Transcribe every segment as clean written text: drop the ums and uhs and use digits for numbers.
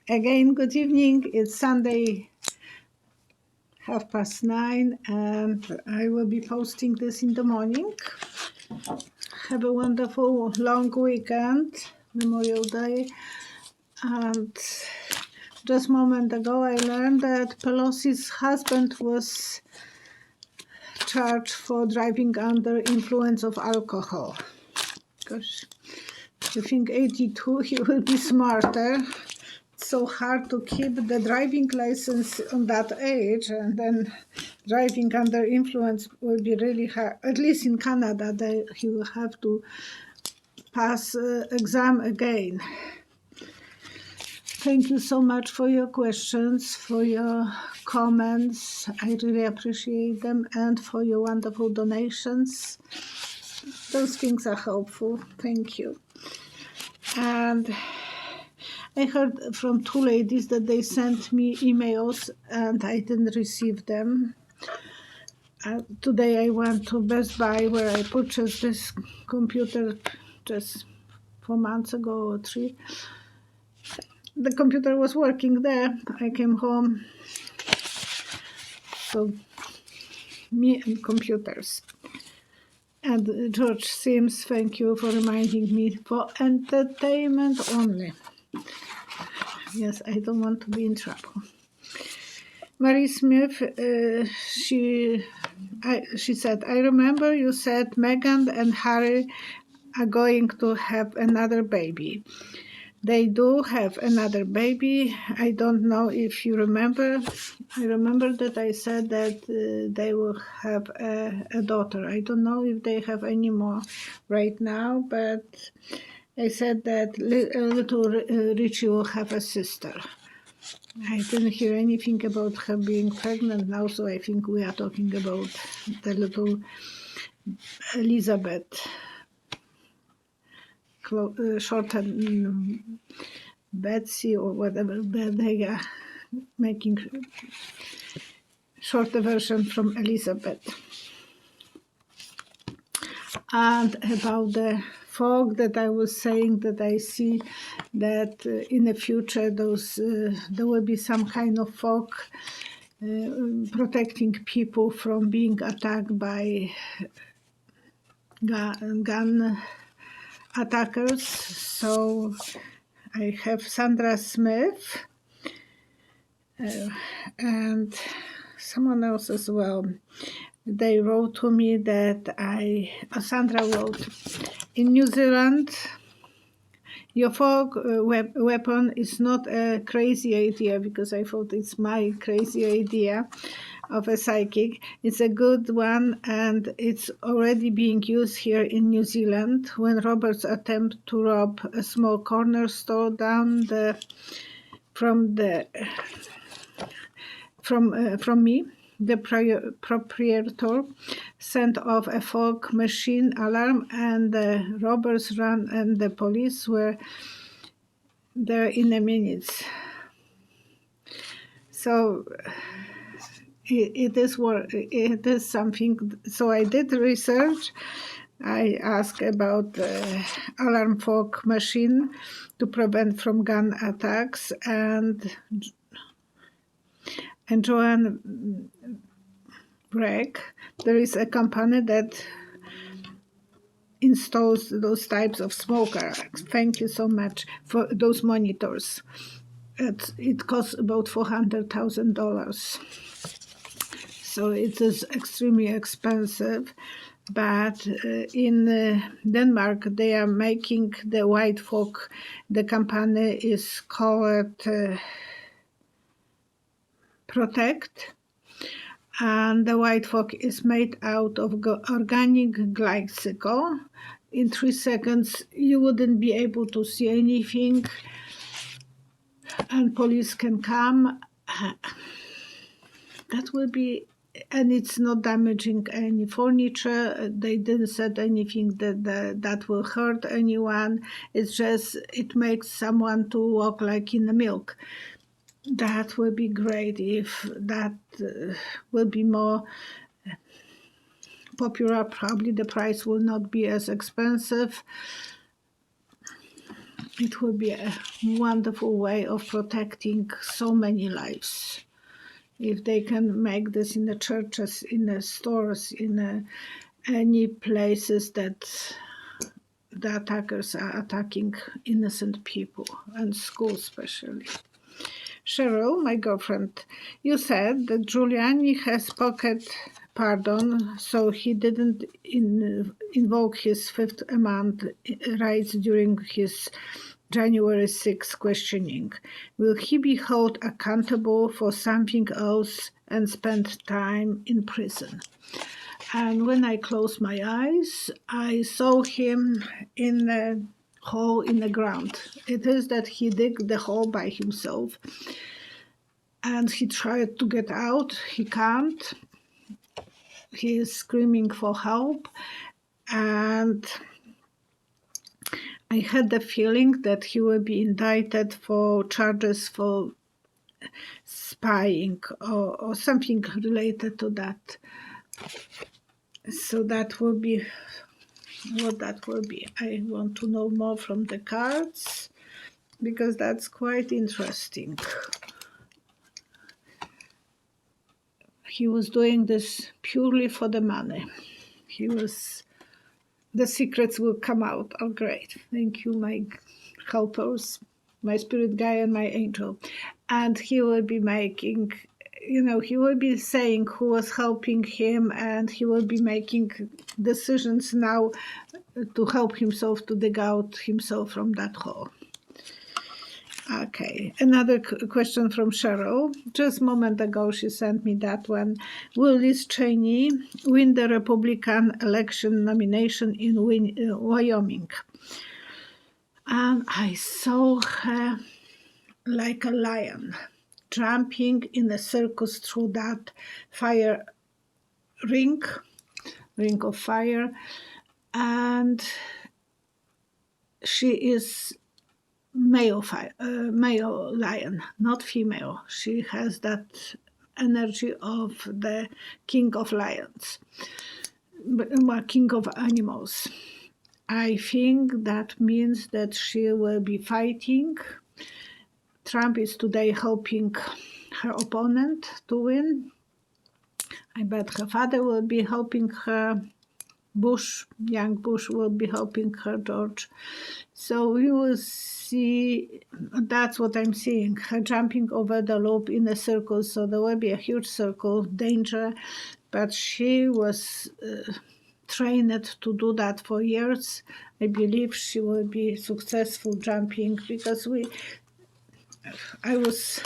Again, good evening. It's Sunday, 9:30, and I will be posting this in the morning. Have a wonderful long weekend, Memorial Day. And just a moment ago, I learned that Pelosi's husband was charged for driving under influence of alcohol. Gosh, I think 82, he will be smarter. So hard to keep the driving license on that age, and then driving under influence will be really hard. At least in Canada, he will have to pass exam again. Thank you so much for your questions, for your comments. I really appreciate them, and for your wonderful donations. Those things are helpful. Thank you. And I heard from two ladies that they sent me emails and I didn't receive them. Today I went to Best Buy where I purchased this computer just 4 months ago or 3. The computer was working there. I came home. So, me and computers. And George Sims, thank you for reminding me, for entertainment only. Yes, I don't want to be in trouble. Mary Smith, she said, I remember you said Meghan and Harry are going to have another baby. They do have another baby. I don't know if you remember. I remember that I said that they will have a daughter. I don't know if they have any more right now, but I said that little Richie will have a sister. I didn't hear anything about her being pregnant now, so I think we are talking about the little Elizabeth, shortened Betsy or whatever, they are making shorter version from Elizabeth. And about the fog that I was saying, that I see that in the future there will be some kind of fog protecting people from being attacked by gun attackers. So I have Sandra Smith and someone else as well. They wrote to me that Sandra wrote, in New Zealand, your fog weapon is not a crazy idea, because I thought it's my crazy idea of a psychic. It's a good one, and it's already being used here in New Zealand when robbers attempt to rob a small corner store down from me. The proprietor sent off a fog machine alarm, and the robbers ran, and the police were there in a minute. So it is something. So I did research. I asked about the alarm fog machine to prevent from gun attacks, and Joanne Breck, there is a company that installs those types of smoke alarms. Thank you so much for those monitors. It costs about $400,000. So it is extremely expensive. But in Denmark, they are making the white fog. The company is called Protect. And the white fog is made out of organic glycol. In 3 seconds, you wouldn't be able to see anything, and police can come. That will be, and it's not damaging any furniture. They didn't say anything that will hurt anyone. It's just, it makes someone to walk like in the milk. That will be great if that will be more popular. Probably the price will not be as expensive. it will be a wonderful way of protecting so many lives. If they can make this in the churches, in the stores, in any places that the attackers are attacking innocent people, and schools especially. Cheryl, my girlfriend, you said that Giuliani has pocket pardon, so he didn't invoke his Fifth Amendment rights during his January 6 questioning. Will he be held accountable for something else and spend time in prison? And when I closed my eyes, I saw him in a hole in the ground. It is that he digged the hole by himself, and he tried to get out. He can't. He is screaming for help, and I had the feeling that he will be indicted for charges for spying or something related to that. So that will be what that will be. I want to know more from the cards because that's quite interesting. He was doing this purely for the money. The secrets will come out. Oh, great. Thank you, my helpers, my spirit guide and my angel. And he will be making, he will be saying who was helping him, and he will be making decisions now to help himself to dig out himself from that hole. Okay, another question from Cheryl. Just a moment ago, she sent me that one. Will Liz Chaney win the Republican election nomination in Wyoming? And I saw her like a lion, jumping in a circus through that fire ring of fire. And she is male lion, not female. She has that energy of the king of lions, king of animals. I think that means that she will be fighting. Trump is today helping her opponent to win. I bet her father will be helping her. Young Bush will be helping her, George. So we will see, that's what I'm seeing, her jumping over the loop in a circle. So there will be a huge circle, danger, but she was trained to do that for years. I believe she will be successful jumping because I was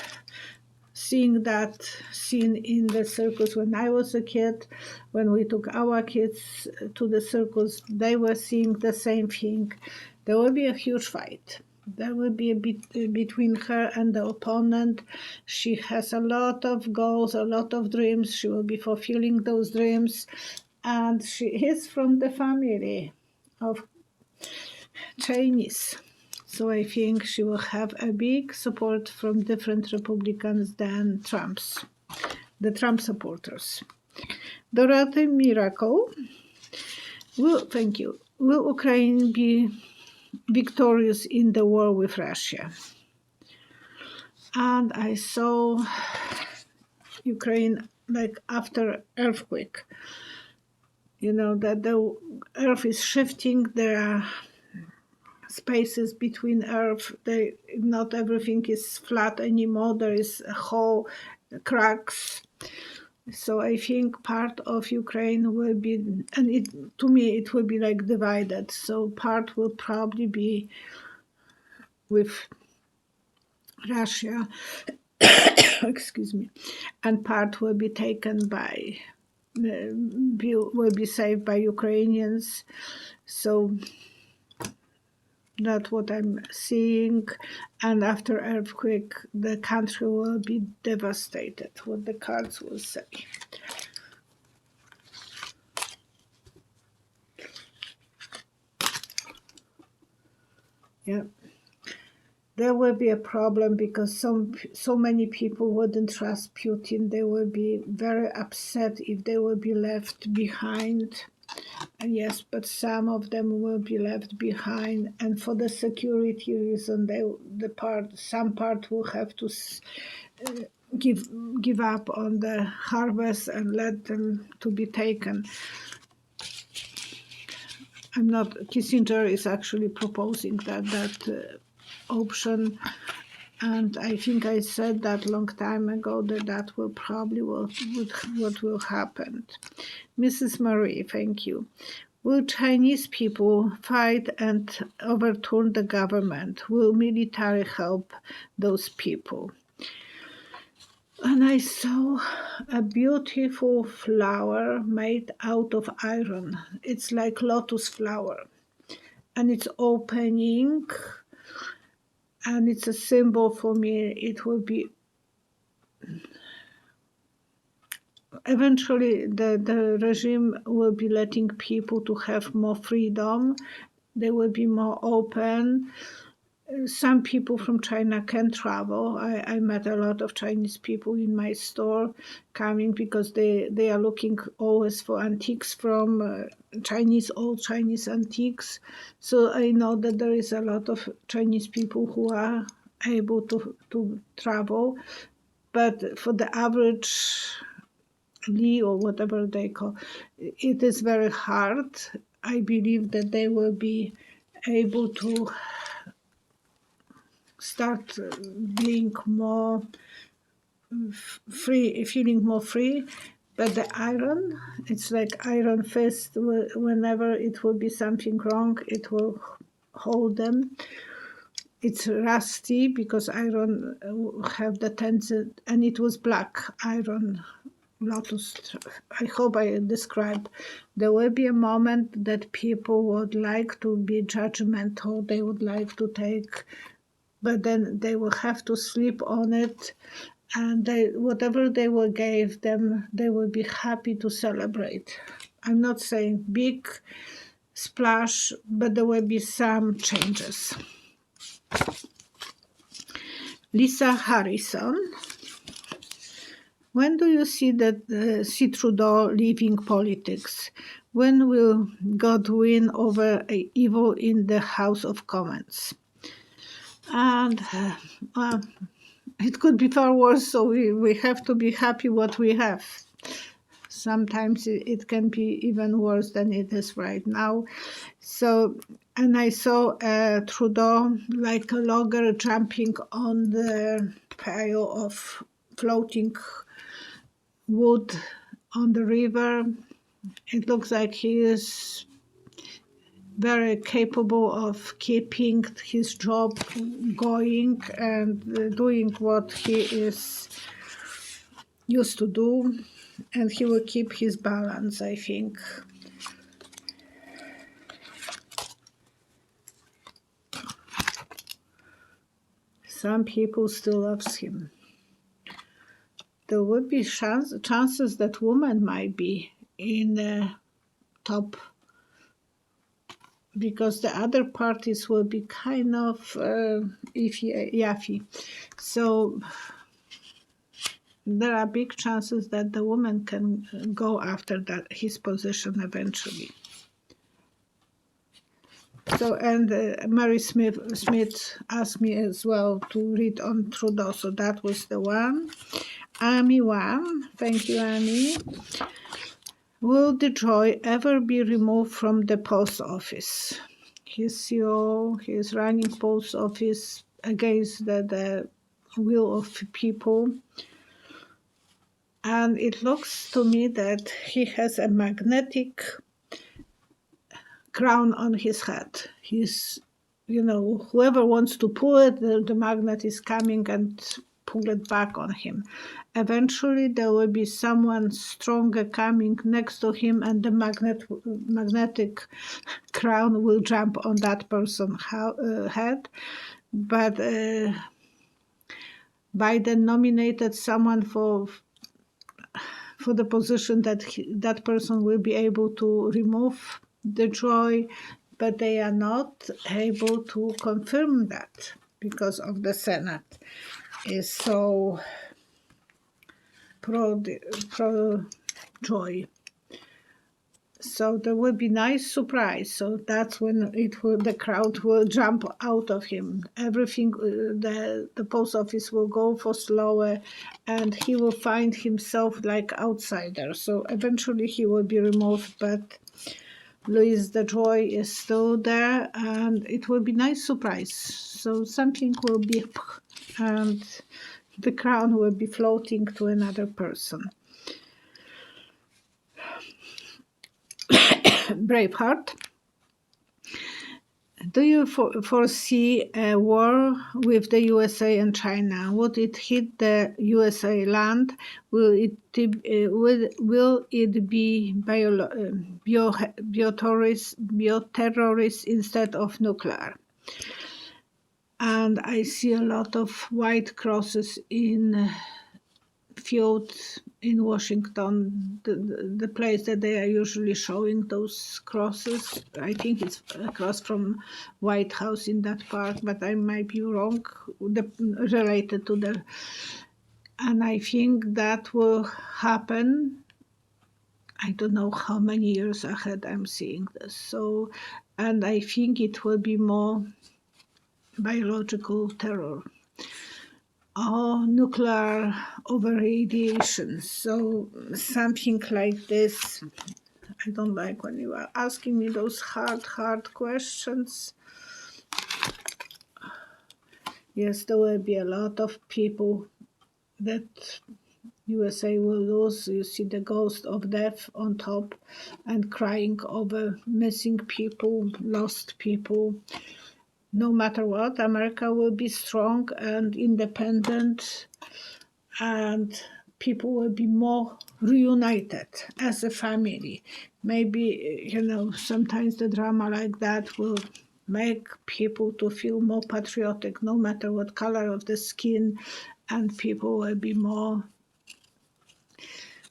seeing that scene in the circus when I was a kid. When we took our kids to the circus, they were seeing the same thing. There will be a huge fight. There will be a bit between her and the opponent. She has a lot of goals, a lot of dreams. She will be fulfilling those dreams. And she is from the family of Chinese. So I think she will have a big support from different Republicans than the Trump supporters. Dorothy Miracle, thank you. Will Ukraine be victorious in the war with Russia? And I saw Ukraine like after earthquake. That the earth is shifting. There are spaces between earth. Not everything is flat anymore. There is a hole, cracks. So I think part of Ukraine will be, and to me it will be like divided. So part will probably be with Russia, excuse me, and part will be taken by, will be saved by Ukrainians. So that's what I'm seeing. And after earthquake, the country will be devastated, what the cards will say. Yeah. There will be a problem because so many people wouldn't trust Putin. They will be very upset if they will be left behind. Yes, but some of them will be left behind, and for the security reason, some part will have to give up on the harvest and let them to be taken. Kissinger is actually proposing that option, and I think I said that long time ago that will probably what will happen. Mrs. Marie, thank you. Will Chinese people fight and overturn the government? Will military help those people? And I saw a beautiful flower made out of iron. It's like lotus flower. And it's opening. And it's a symbol for me. It will be... Eventually, the regime will be letting people to have more freedom. They will be more open. Some people from China can travel. I met a lot of Chinese people in my store coming because they are looking always for antiques from old Chinese antiques. So I know that there is a lot of Chinese people who are able to travel. But for the average Li or whatever they call, it is very hard. I believe that they will be able to start being more free, feeling more free. But the iron, it's like iron fist. Whenever it will be something wrong, it will hold them. It's rusty because iron have the tendency, and it was black iron lotus. I hope I described. There will be a moment that people would like to be judgmental. They would like to take, but then they will have to sleep on it, and whatever they will give them, they will be happy to celebrate. I'm not saying big splash, but there will be some changes. Lisa Harrison. When do you see Trudeau leaving politics? When will God win over evil in the House of Commons? And it could be far worse, so we have to be happy what we have. Sometimes it can be even worse than it is right now. So, and I saw Trudeau like a logger jumping on the pile of floating wood on the river. It looks like he is very capable of keeping his job going and doing what he is used to do, and he will keep his balance, I think. Some people still loves him. There would be chances that women might be in the top, because the other parties will be kind of iffy. So there are big chances that the woman can go after his position eventually. So, and Mary Smith asked me as well to read on Trudeau, so that was the one. Amy one, thank you, Amy. Will DeJoy ever be removed from the post office? He's CEO, he is running post office against the will of people. And it looks to me that he has a magnetic crown on his head. He's, whoever wants to pull it, the magnet is coming and pull it back on him. Eventually, there will be someone stronger coming next to him, and the magnetic crown will jump on that person's head. But Biden nominated someone for the position that person will be able to remove DeJoy, but they are not able to confirm that because of the Senate is so pro-Joy. So there will be nice surprise. So that's when the crowd will jump out of him. Everything, the post office will go for slower, and he will find himself like outsider. So eventually he will be removed, but Louise DeJoy is still there, and it will be nice surprise. So something will be, and the crown will be floating to another person. Braveheart. Do you foresee a war with the USA and China? Would it hit the USA land? Will it be bioterrorist instead of nuclear? And I see a lot of white crosses in fields in Washington, the place that they are usually showing those crosses. I think it's across from White House in that part, but I might be wrong, related to the... And I think that will happen. I don't know how many years ahead I'm seeing this. So, and I think it will be more biological terror. Nuclear overradiation. So something like this. I don't like when you are asking me those hard questions. Yes, there will be a lot of people that USA will lose. You see the ghost of death on top and crying over missing people, lost people. No matter what, America will be strong and independent, and people will be more reunited as a family. Maybe, sometimes the drama like that will make people to feel more patriotic, no matter what color of the skin, and people will be more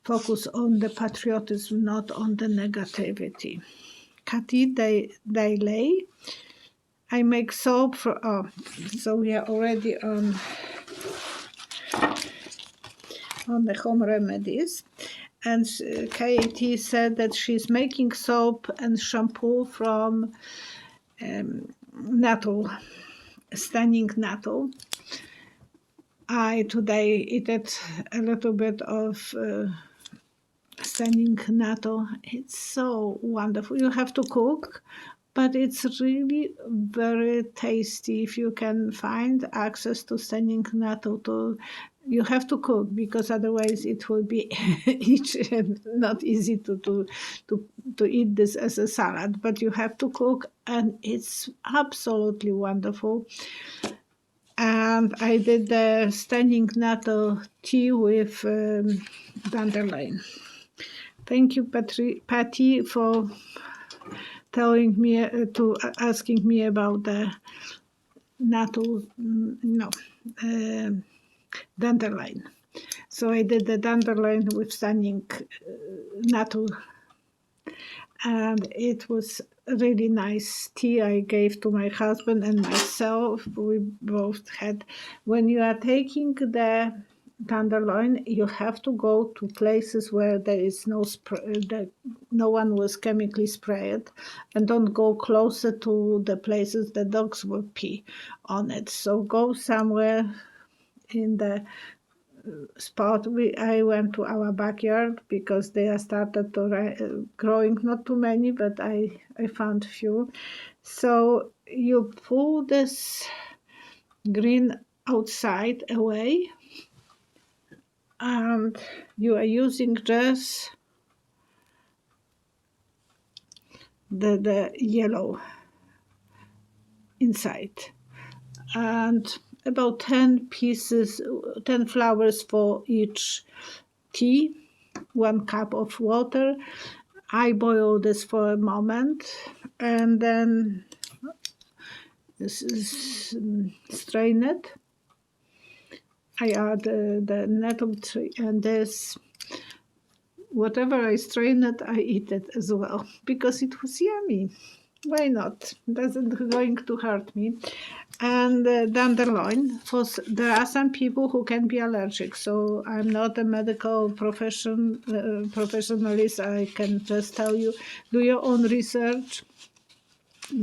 focused on the patriotism, not on the negativity. Kathy Dailey. I make soap for, so we are already on the home remedies. And Katie said that she's making soap and shampoo from nettle, stunning nettle. I today eated a little bit of stunning nettle. It's so wonderful. You have to cook, but it's really very tasty. If you can find access to stunning nettle, you have to cook, because otherwise it will be not easy to eat this as a salad. But you have to cook, and it's absolutely wonderful. And I did the stunning nettle tea with dandelion. Thank you, Patty, for telling me asking me about the nettle, dandelion. So I did the dandelion with stunning nettle, and it was really nice tea. I gave to my husband and myself. We both had. When you are taking the dandelion, you have to go to places where there is no no one was chemically sprayed, and don't go closer to the places the dogs will pee on it. So go somewhere in the spot. I went to our backyard, because they are started to growing, not too many, but I found few. So you pull this green outside away, and you are using just the yellow inside, and about 10 flowers for each tea, 1 cup of water. I boil this for a moment, and then strain it. I add the nettle tree, and this, whatever I strain it, I eat it as well, because it was yummy. why not? Doesn't going to hurt me. And dandelion, there are some people who can be allergic. So I'm not a medical professionalist. I can just tell you, do your own research.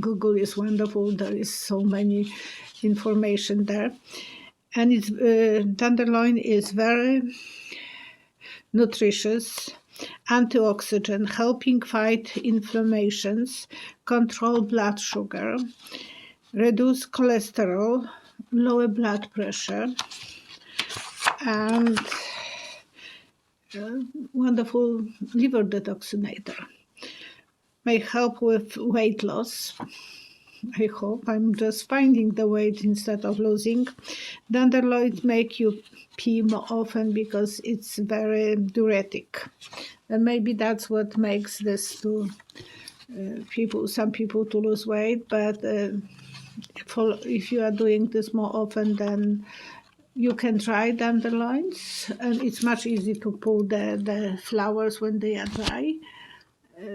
Google is wonderful. There is so many information there. And it's dandelion is very nutritious, antioxidant, helping fight inflammations, control blood sugar, reduce cholesterol, lower blood pressure, and wonderful liver detoxinator. May help with weight loss. I hope I'm just finding the weight instead of losing. Dandelion make you pee more often because it's very diuretic. And maybe that's what makes this to some people to lose weight. But if you are doing this more often, then you can try dandelions. And it's much easier to pull the flowers when they are dry.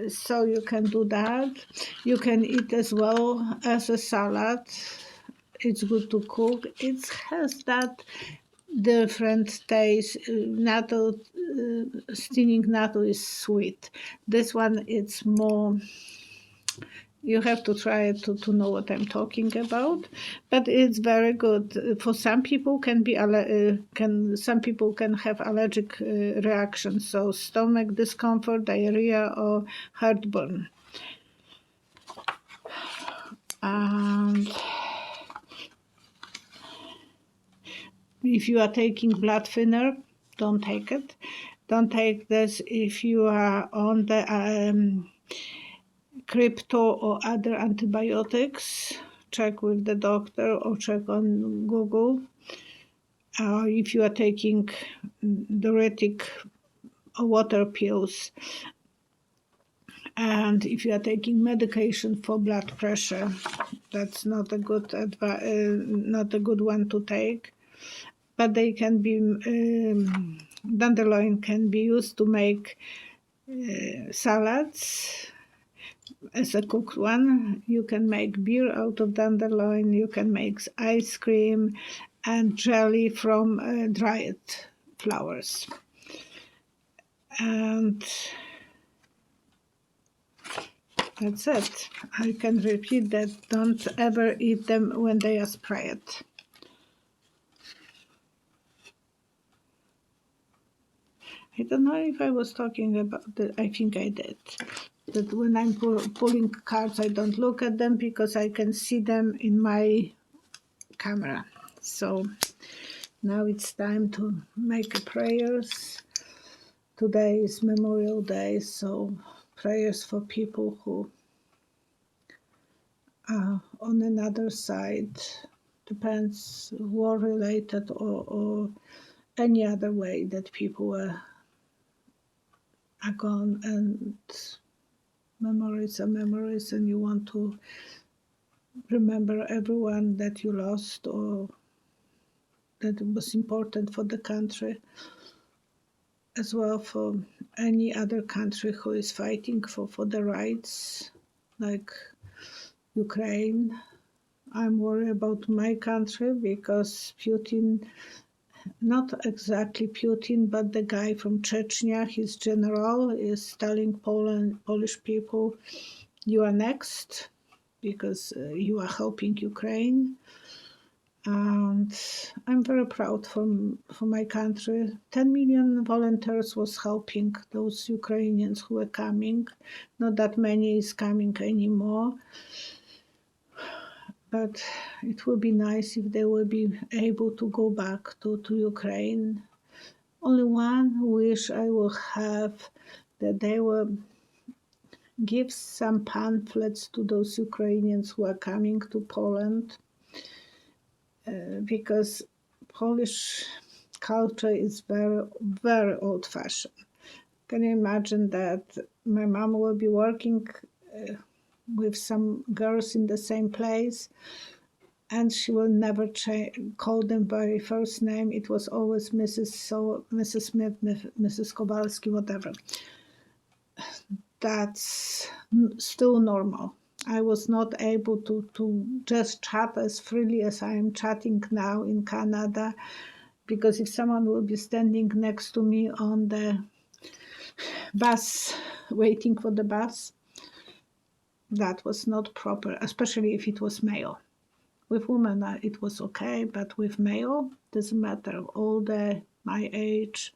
So you can do that. You can eat as well as a salad. It's good to cook. It has that different taste. Steaming natto is sweet. This one, it's more. You have to try it to know what I'm talking about, but it's very good. For some people, some people can have allergic reactions, so stomach discomfort, diarrhea, or heartburn. And if you are taking blood thinner, don't take it. Don't take this if you are on the crypto or other antibiotics. Check with the doctor or check on Google. If you are taking diuretic water pills, and if you are taking medication for blood pressure, that's not a good one to take. But they can be dandelion can be used to make salads. As a cooked one, you can make beer out of dandelion. You can make ice cream and jelly from dried flowers. And that's it. I can repeat that. Don't ever eat them when they are sprayed. I don't know if I was talking about that. I think I did. That when I'm pulling cards, I don't look at them because I can see them in my camera. So now it's time to make prayers. Today is Memorial Day, so prayers for people who are on another side. Depends, war-related or any other way that people are gone, and memories are memories, and you want to remember everyone that you lost or that was important for the country, as well for any other country who is fighting for the rights, like Ukraine. I'm worried about my country because Putin, not exactly Putin, but the guy from Chechnya, his general, is telling Polish people, you are next because you are helping Ukraine. And I'm very proud for my country. 10 million volunteers was helping those Ukrainians who were coming. Not that many is coming anymore. But it would be nice if they will be able to go back to Ukraine. Only one wish I will have, that they will give some pamphlets to those Ukrainians who are coming to Poland, because Polish culture is very, very old-fashioned. Can you imagine that my mom will be working with some girls in the same place, and she will never call them by first name. It was always Mrs. Smith, Mrs. Kowalski, whatever. That's still normal. I was not able to just chat as freely as I am chatting now in Canada, because if someone will be standing next to me on the bus, waiting for the bus, that was not proper, especially if it was male. With women, it was okay, but with male, doesn't matter. Older, my age,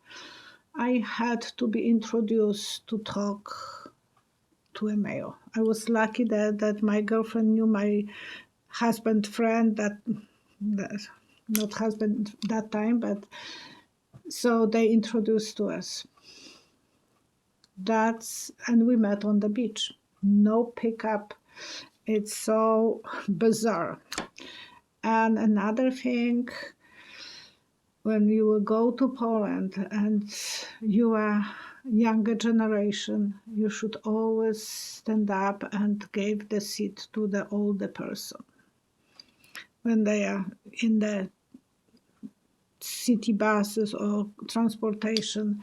I had to be introduced to talk to a male. I was lucky that my girlfriend knew my husband friend, that not husband that time, but so they introduced to us. And we met on the beach. No pickup. It's so bizarre. And another thing, when you will go to Poland and you are younger generation, you should always stand up and give the seat to the older person. When they are in the city buses or transportation,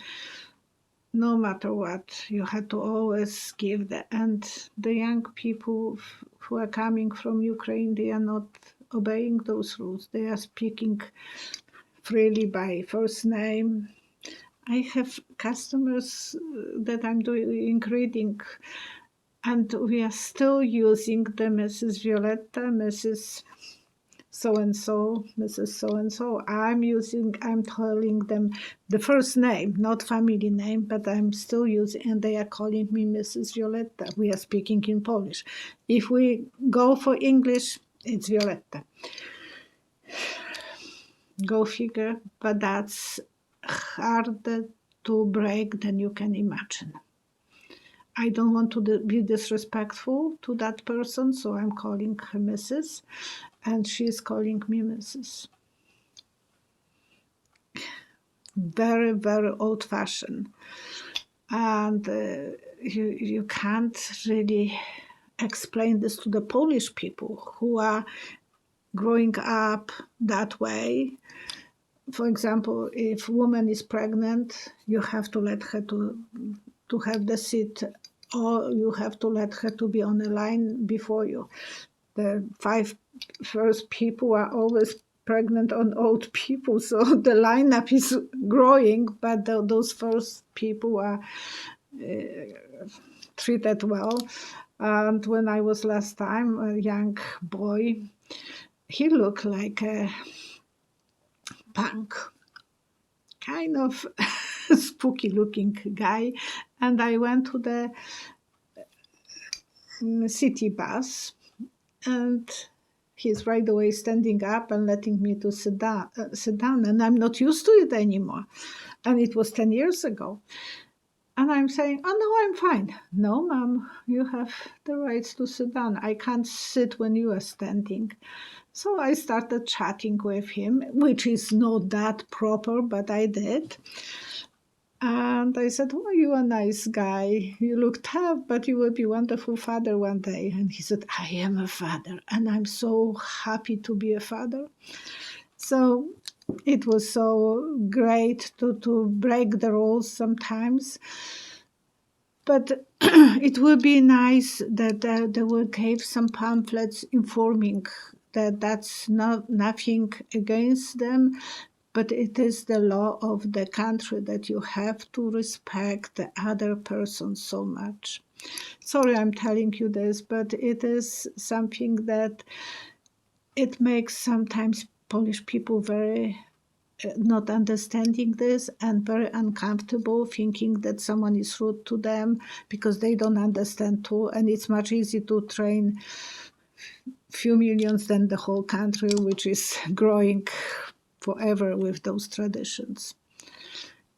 no matter what, you had to always give and the young people who are coming from Ukraine, they are not obeying those rules. They are speaking freely by first name. I have customers that I'm doing reading, and we are still using the Mrs. Violetta, Mrs. So-and-so, Mrs. So-and-so. I'm telling them the first name, not family name, but I'm still using, and they are calling me Mrs. Violetta. We are speaking in Polish. If we go for English, it's Violetta. Go figure, but that's harder to break than you can imagine. I don't want to be disrespectful to that person, so I'm calling her Mrs., and she's calling me Mrs. Very, very old-fashioned. And you can't really explain this to the Polish people who are growing up that way. For example, if a woman is pregnant, you have to let her to have the seat, or you have to let her to be on a line before you. The 5 first people are always pregnant on old people, so the lineup is growing, but those first people are treated well. And when I was last time, a young boy, he looked like a punk, kind of spooky looking guy, and I went to the city bus, and he's right away standing up and letting me to sit down, and I'm not used to it anymore, and it was 10 years ago. And I'm saying, oh no, I'm fine. No, ma'am, you have the rights to sit down. I can't sit when you are standing. So I started chatting with him, which is not that proper, but I did. And I said, oh, you're a nice guy. You look tough, but you will be a wonderful father one day. And he said, I am a father, and I'm so happy to be a father. So it was so great to break the rules sometimes. But it would be nice that they will give some pamphlets informing that that's nothing against them, but it is the law of the country that you have to respect the other person so much. Sorry I'm telling you this, but it is something that it makes sometimes Polish people very not understanding this and very uncomfortable, thinking that someone is rude to them because they don't understand too, and it's much easier to train few millions than the whole country, which is growing forever with those traditions.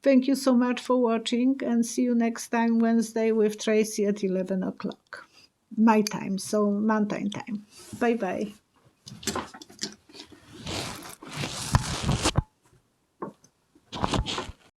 Thank you so much for watching, and see you next time Wednesday with Tracy at 11 o'clock. My time, so mountain time. Bye-bye.